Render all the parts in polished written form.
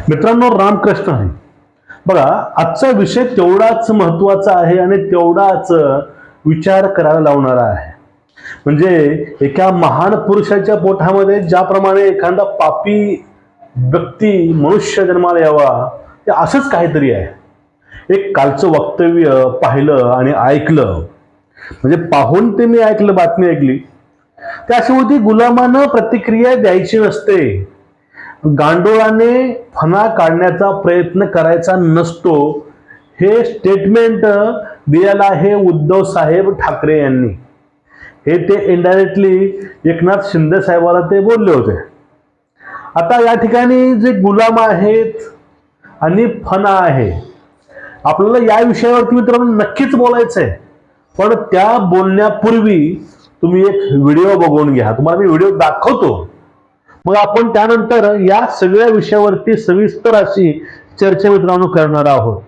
मित्रांनो, रामकृष्ण आहे. बघा, आजचा विषय तेवढाच महत्वाचा आहे आणि तेवढाच विचार करायला लावणारा आहे. म्हणजे एका महान पुरुषाच्या पोटामध्ये ज्याप्रमाणे एखादा पापी व्यक्ती मनुष्य जन्माला यावा, ते असंच काहीतरी आहे. एक कालचं वक्तव्य पाहिलं आणि ऐकलं, म्हणजे पाहून ते मी ऐकलं, बातमी ऐकली. ते अशी होती, गुलामानं प्रतिक्रिया द्यायची नसते, गांडोळाने फणा काढण्याचा प्रयत्न करायचा नसतो. हे स्टेटमेंट दिलेलं आहे उद्धव साहेब ठाकरे यांनी. हे ते इनडायरेक्टली एकनाथ शिंदे साहेबाला ते बोलले होते. आता या ठिकाणी जे गुलाम आहेत आणि फणा आहे, आपल्याला या विषयावरती मित्रांनो नक्कीच बोलायचं आहे. पण त्या बोलण्यापूर्वी तुम्ही एक व्हिडिओ बघून घ्या. तुम्हाला मी व्हिडिओ दाखवतो, मग आपण त्यानंतर या सगळ्या विषयावरती सविस्तर अशी चर्चा मित्रांनो करणार आहोत.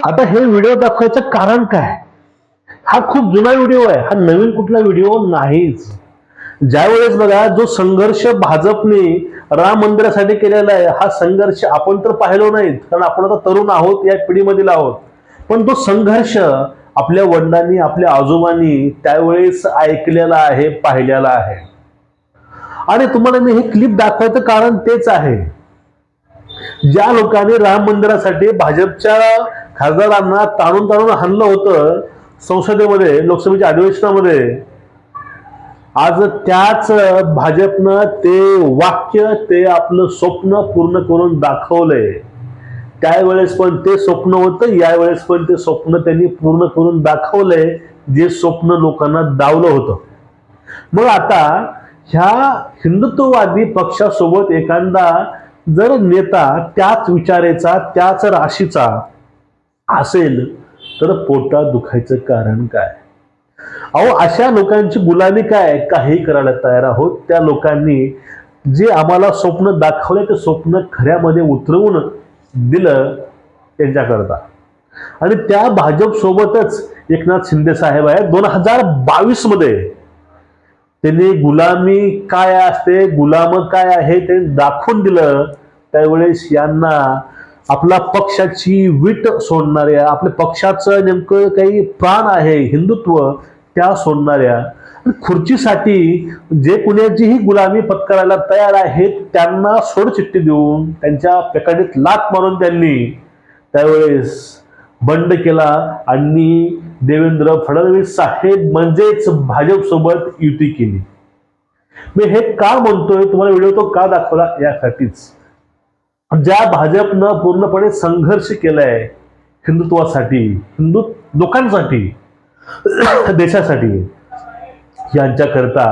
आता हे व्हिडिओ दाखवायचं कारण काय? हा खूप जुना व्हिडिओ आहे, हा नवीन कुठला व्हिडिओ नाहीच. ज्यावेळेस बघा, जो संघर्ष भाजपने राम मंदिरासाठी केलेला आहे, हा संघर्ष आपण तर पाहिलो नाहीत, कारण आपण आता तरुण आहोत, या पिढीमधील आहोत. पण तो संघर्ष आपल्या वडिलांनी, आपल्या आजोबांनी त्यावेळेस ऐकलेला आहे, पाहिलेला आहे. आणि तुम्हाला मी हे क्लिप दाखवायचं कारण तेच आहे. ज्या लोकांनी राम मंदिरासाठी भाजपच्या खासदारांना ताणून ताणून हाणलं होतं संसदेमध्ये, लोकसभेच्या अधिवेशनामध्ये, आज त्याच भाजपनं ते वाक्य, ते आपलं स्वप्न पूर्ण करून दाखवलंय. त्यावेळेस पण ते स्वप्न होतं, यावेळेस पण ते स्वप्न त्यांनी पूर्ण करून दाखवलंय, जे स्वप्न लोकांना डावलं होतं. मग आता ह्या हिंदुत्ववादी पक्षासोबत एखादा जर नेता त्याच विचाराचा, त्याच राशीचा असेल, तर पोटात दुखायचं कारण काय? अहो, अशा लोकांची गुलामी काय, काही करायला तयार आहोत. त्या लोकांनी जे आम्हाला स्वप्न दाखवले, ते स्वप्न खऱ्यामध्ये उतरवून दिलं त्यांच्याकरता. आणि त्या भाजप सोबतच एकनाथ शिंदे साहेब आहेत. 2022 मध्ये त्यांनी गुलामी काय असते, गुलाम काय आहे ते दाखवून दिलं. त्यावेळेस यांना आपला पक्षाची वीट सोडणाऱ्या, आपल्या पक्षाचं नेमकं काही प्राण आहे, हिंदुत्व, त्या सोडणाऱ्या, खुर्चीसाठी जे कुणाचीही गुलामी पत्करायला तयार आहेत, त्यांना सोडचिठ्ठी देऊन त्यांच्या पेकाडीत लाथ मारून त्यांनी त्यावेळेस बंड केला आणि देवेंद्र फडणवीस साहेब म्हणजेच भाजप सोबत युती केली. मी हे का म्हणतोय, तुम्हाला व्हिडिओ तो का दाखवला, यासाठीच. ज्या भाजपनं पूर्णपणे संघर्ष केलाय हिंदुत्वासाठी, हिंदू लोकांसाठी, देशासाठी, यांच्याकरता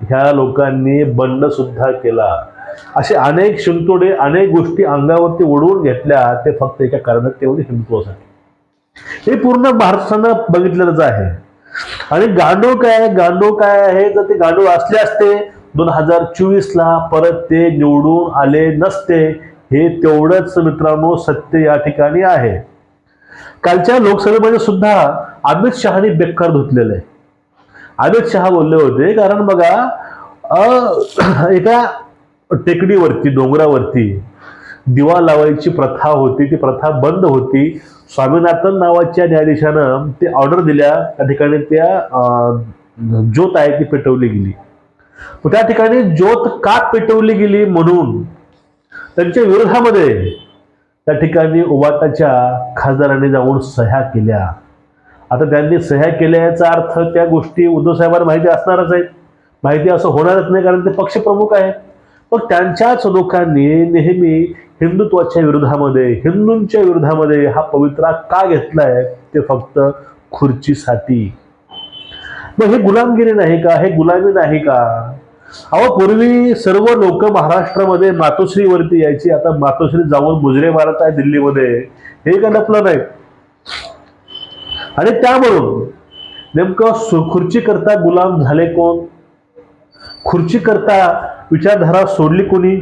ह्या लोकांनी बंड सुद्धा केला. असे अनेक शिंतोडे, अनेक गोष्टी अंगावरती ओढवून घेतल्या, ते फक्त एका कारणात, तेवढे हिंदुत्वासाठी. हे पूर्ण महाराष्ट्रानं बघितलेलंच आहे. आणि गांडूळ काय, गांडूळ काय आहे, जर ते गांडूळ असले असते 2024ला परत ते निवडून आले नसते. हे तेवढंच मित्रांनो सत्य या ठिकाणी आहे. कालच्या लोकसभेमध्ये सुद्धा अमित शहानी बेकार धुतलेलं आहे. अमित शहा बोलले होते, कारण बघा, एका टेकडीवरती, डोंगरावरती दिवा लावायची प्रथा होती, ती प्रथा बंद होती. स्वामीनाथन नावाच्या न्यायाधीशानं ते ऑर्डर दिल्या, त्या ठिकाणी त्या ज्योत आहे ती पेटवली गेली. त्या ठिकाणी ज्योत का पेटवली गेली म्हणून त्यांच्या विरोधामध्ये त्या ठिकाणी उबाटाच्या खासदारांनी जाऊन सह्या केल्या. आता त्यांनी सह्या केल्याचा अर्थ त्या गोष्टी उद्धव साहेबांना माहिती असणारच आहेत, माहिती असं होणारच नाही, कारण ते पक्षप्रमुख आहेत. पण त्यांच्याच लोकांनी नेहमी हिंदुत्वाच्या विरोधामध्ये, हिंदूंच्या विरोधामध्ये हा पवित्रा का घेतलाय, ते फक्त खुर्चीसाठी. मग हे गुलामगिरी नाही का, हे गुलामी नाही का? अहो, पूर्वी सर्व लोक महाराष्ट्रामध्ये मातोश्रीवरती यायची, आता मातोश्री जाऊन मुजरे मारत आहे दिल्लीमध्ये, हे का लपलं नाही. आणि त्यावरून नेमकं खुर्ची करता गुलाम झाले कोण? खुर्ची करता विचारधारा सोडली कोणी?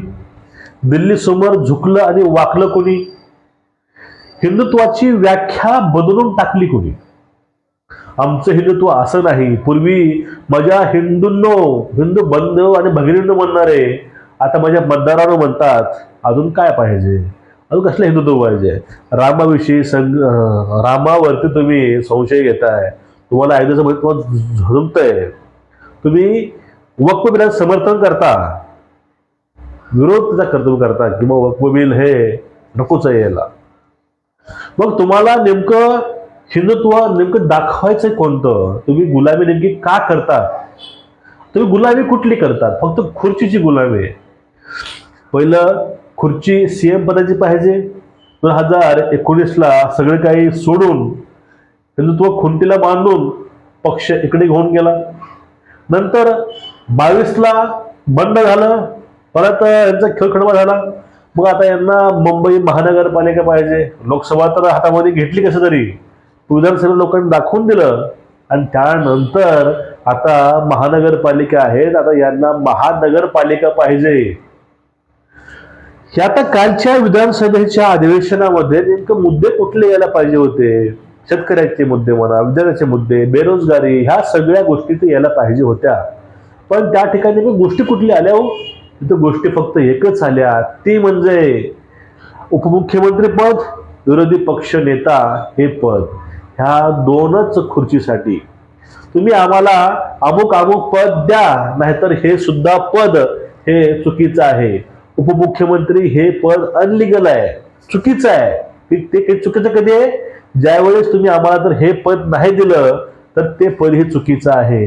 दिल्ली समोर झुकलं आणि वाकलं कोणी? हिंदुत्वाची व्याख्या बदलून टाकली कोणी? आमचं हिंदुत्व असं नाही, पूर्वी माझ्या हिंदू बंधू आणि भगिनींनो म्हणणारे आता माझ्या मतदारांनो म्हणतात अजून काय पाहिजे, अजून कसलं हिंदुत्व पाहिजे? रामाविषयी रामावरती तुम्ही संशय घेताय, तुम्हाला अयोध्येचं महत्व झुंजतंय, तुम्ही वक्फ बिलाचं समर्थन करता, विरोध त्याचा कर्तव्य करता की मग वक्फ बिल हे नकोच आहे याला. मग तुम्हाला नेमकं हिंदुत्व नेमकं दाखवायचं कोणतं? तुम्ही गुलामी नेमकी का करता? तुम्ही गुलामी कुठली करतात? फक्त खुर्चीची गुलामी. पहिलं खुर्ची सीएम पदाची पाहिजे. 2019ला सगळं काही सोडून हिंदुत्व खुंटीला बांधून पक्ष इकडे घेऊन गेला. नंतर 22ला बंद झालं, परत यांचा खेळखंडोबा झाला. मग आता यांना मुंबई महानगरपालिका पाहिजे. लोकसभा तर हातामध्ये घेतली कसं तरी, विधानसभा लोकांनी दाखवून दिलं, आणि त्यानंतर आता महानगरपालिका आहेत, आता यांना महानगरपालिका पाहिजे. हे आता कालच्या विधानसभेच्या अधिवेशनामध्ये नेमकं मुद्दे कुठले यायला पाहिजे होते? शेतकऱ्याचे मुद्दे म्हणा, विद्यार्थ्याचे मुद्दे, बेरोजगारी, ह्या सगळ्या गोष्टी तर यायला पाहिजे होत्या. पण त्या ठिकाणी गोष्टी कुठल्या आल्या हो? तिथं गोष्टी फक्त एकच आल्या, ती म्हणजे उपमुख्यमंत्री पद, विरोधी पक्ष नेता हे पद. ह्या दोनच खुर्चीसाठी तुम्ही आम्हाला अमुक अमुक पद द्या, नाहीतर हे सुद्धा पद हे चुकीचं आहे. उपमुख्यमंत्री हे पद अनलिगल आहे, चुकीचं आहे. ते चुकीचं कधी आहे? ज्यावेळेस तुम्ही आम्हाला तर हे पद नाही दिलं तर ते पद हे चुकीचं आहे.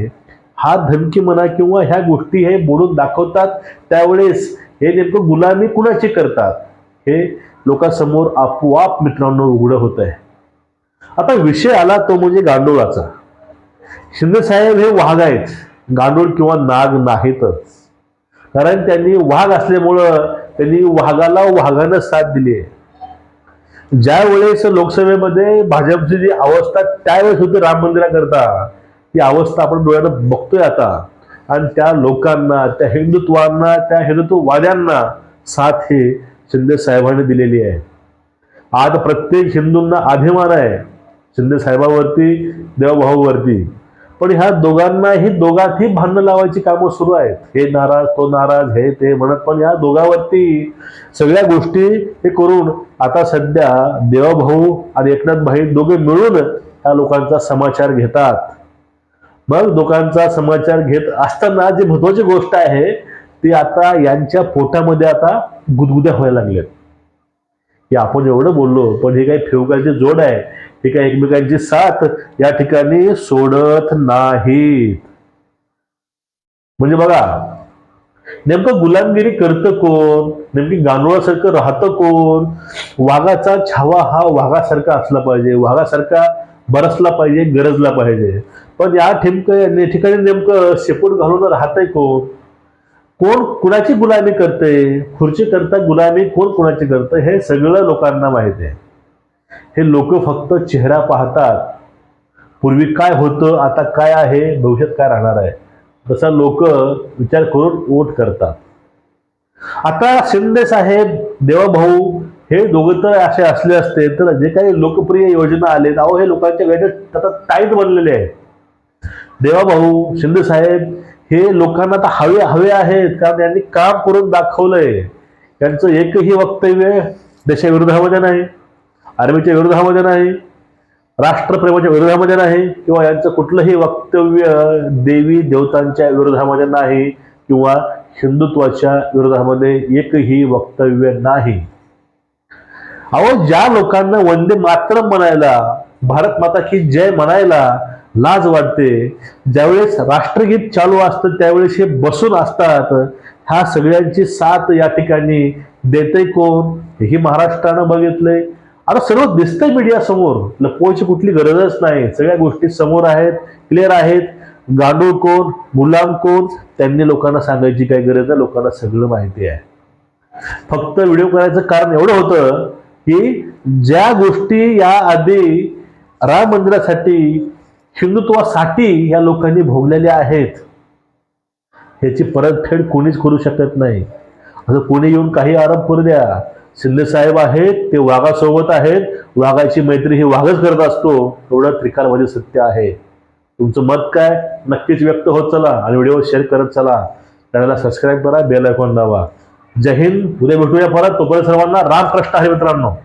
हा धमकी म्हणा किंवा ह्या गोष्टी हे बोलून दाखवतात, त्यावेळेस हे नेमकं गुलामी कुणाची करतात हे लोकांसमोर आपोआप मित्रांनो उघड होत आहे. आता विषय आला तो म्हणजे गांडोळाचा. शिंदे साहेब हे वाघ आहेत, गांडोळ किंवा नाग नाहीतच. कारण त्यांनी वाघ असल्यामुळं त्यांनी वाघाला वाघानं साथ दिली आहे. ज्या वेळेस लोकसभेमध्ये भाजपची जी अवस्था त्यावेळेस होती राम मंदिराकरता, ती अवस्था आपण डोळ्यानं बघतोय आता. आणि त्या लोकांना, त्या हिंदुत्वांना, त्या हिंदुत्ववाद्यांना साथ हे शिंदे साहेबांनी दिलेली आहे. आज प्रत्येक हिंदूंना अभिमान आहे शिंदे साहेबांवरती, देवभाऊवरती. पण ह्या दोघांही भांडणं लावायची कामं सुरू आहेत. हे नाराज, तो नाराज, हे ते म्हणत, पण या दोघांवरती सगळ्या गोष्टी हे करून आता सध्या देवभाऊ आणि एकनाथ भाई दोघे मिळून त्या लोकांचा समाचार घेतात. मग लोकांचा समाचार घेत असताना जी महत्वाची गोष्ट आहे ती आता यांच्या पोटामध्ये आता गुदगुद्या व्हायला लागल्यात की आपण एवढं बोललो, पण हे काही फेवकाची जोड आहे, हे काही एकमेकांची साथ या ठिकाणी सोडत नाहीत. म्हणजे बघा, नेमकं गुलामगिरी करतं कोण? नेमकी गांडोळासारखं राहतं कोण? वाघाचा छावा हा वाघासारखा असला पाहिजे, वाघासारखा बरसला पाहिजे, गरजला पाहिजे. पण या ठिकाणी नेमकं शेपूट घालून राहतंय कोण? कोण कुणाची गुलामी करते? खुर्ची करता गुलामी कोण कुणाची करतं हे सगळं लोकांना माहिती आहे. हे लोक फक्त चेहरा पाहतात. पूर्वी काय होतं, आता काय आहे, भविष्यात काय राहणार आहे, तसा लोक विचार करून वोट करतात. आता शिंदे साहेब, देवभाऊ हे दोघं तर असे असले असते तर जे काही लोकप्रिय योजना आले, अहो हे लोकांच्या गळ्यात आता टाईट बनलेले आहेत. देवभाऊ, शिंदे साहेब हे लोकांना आता हवे आहेत, कारण यांनी काम करून दाखवलंय. त्यांचं एकही वक्तव्य देशाविरोधामध्ये नाही, आर्मीच्या विरोधामध्ये नाही, राष्ट्रप्रेमाच्या विरोधामध्ये नाही, किंवा यांचं कुठलंही वक्तव्य देवी देवतांच्या विरोधामध्ये नाही, किंवा हिंदुत्वाच्या विरोधामध्ये एकही वक्तव्य नाही. अहो ज्या लोकांना वंदे मातरम म्हणायला, भारत माता की जय म्हणायला लाज वाटते, ज्यावेळेस राष्ट्रगीत चालू असतं त्यावेळेस हे बसून असतात, ह्या सगळ्यांची साथ या ठिकाणी देते कोण हेही महाराष्ट्रानं बघितलंय. आता सर्व दिसतंय मीडिया समोर, लपवायची कुठली गरजच नाही, सगळ्या गोष्टी समोर आहेत, क्लिअर आहेत. गांडूळ कोण, गुलाम कोण, त्यांनी लोकांना सांगायची काय गरज आहे, लोकांना सगळं माहिती आहे. फक्त व्हिडिओ करायचं कारण एवढं होतं की ज्या गोष्टी या आधी राम मंदिरासाठी, हिंदुत्वासाठी या लोकांनी भोगलेल्या आहेत, ह्याची परतफेड कोणीच करू शकत नाही. असं कोणी येऊन काही आरोप करू द्या, शिंदे साहेब आहेत ते वाघासोबत आहेत, वाघाची मैत्री ही वाघच करत असतो, एवढं त्रिकालमध्ये सत्य आहे. तुमचं मत काय नक्कीच व्यक्त होत चला आणि व्हिडिओ शेअर करत चला. चॅनलला सबस्क्राईब करा, बेल आयकॉन दाबा. जय हिंद. उद्या भेटूया परत. तोपर्यंत सर्वांना रामकृष्ण हरी मित्रांनो.